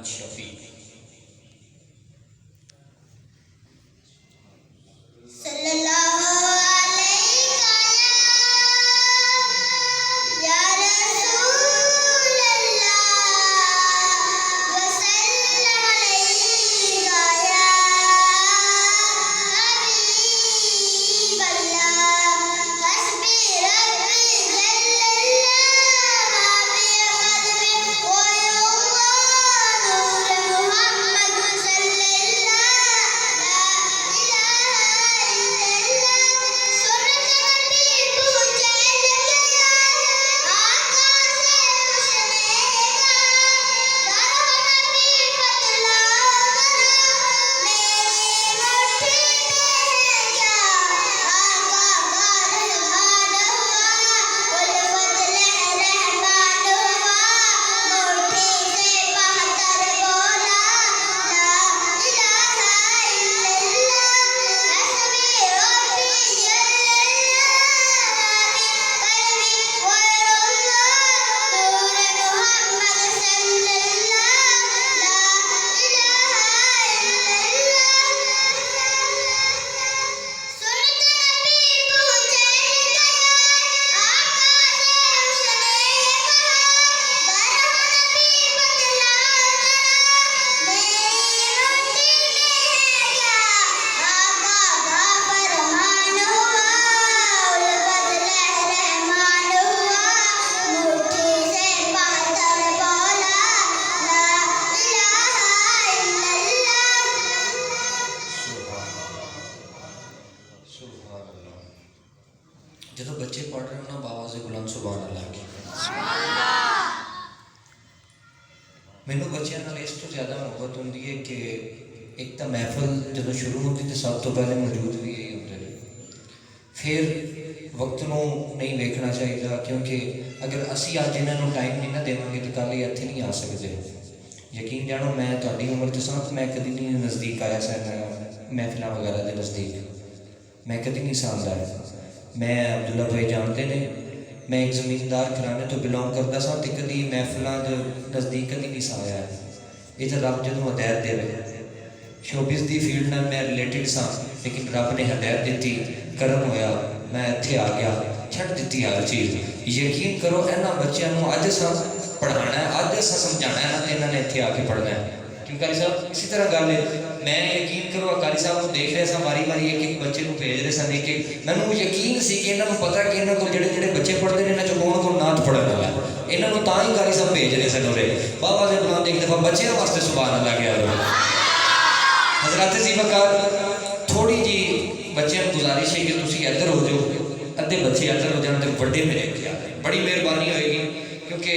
मोहम्मद शफी। जो बच्चे पढ़ रहे हो ना बाबा से बुलंद सुभान अल्लाह की। मैनू बच्चों नाल इस तो ज़्यादा मुहब्बत होंदी है कि एक तो महफिल जो शुरू होती तो सब तो पहले मौजूद भी यही होंगे, फिर वक्त को नहीं देखना चाहिए, क्योंकि अगर असी अज इन्हों टाइम नहीं ना देवेंगे तो कल ये इत्थे नहीं आ सकते। यकीन जानो मैं तुहाडी उम्र च सां तो मैं कभी नहीं नज़दीक आया सा महफिलों वगैरह के नज़दीक, मैं कभी नहीं सा आंदा है। मैं अब्दुल्ला भाई जानते ने मैं एक ज़मींदार घराने तो बिलोंग करता सा तो कभी महफिलों के नज़दीक कभी नहीं सा आया। ये तो रब जो हदायत दे, शोबिज़ की फील्ड नाल मैं रिलेटिड सा, लेकिन रब ने हदायत दी, करम होया मैं इत्थे आ गया, छड़ दी हर चीज़। यकीन करो इन्होंने बच्चों अज असा पढ़ाना है, अज असा समझाना है ना, तो इन्होंने इत्थे आके पढ़ना है। क्यों कारी साहब इसी तरह गल है, मैं यकीन करो कारी साहब को देख रहे सा बारी बारी एक बच्चे को भेज रहे सन, एक मैनू यकीन सी कि इन्होंने पता कि इन्होंने को जेडे बच्चे पढ़ते हैं इन्होंने कौन कौन नाथ पढ़ने वाला है, इन्होंने तो ही कारी साहब भेज रहे सन उरे बाबा से बुलाते एक दफ़ा बच्चों वास्ते सुभान अल्लाह गया। हजरत जी वकार थोड़ी जी बच्चों को गुजारिश है कि तुम इधर हो जाओ, अद्धे बच्चे इधर हो जाने तो बड़े मेरे ख्याल बड़ी मेहरबानी होएगी, क्योंकि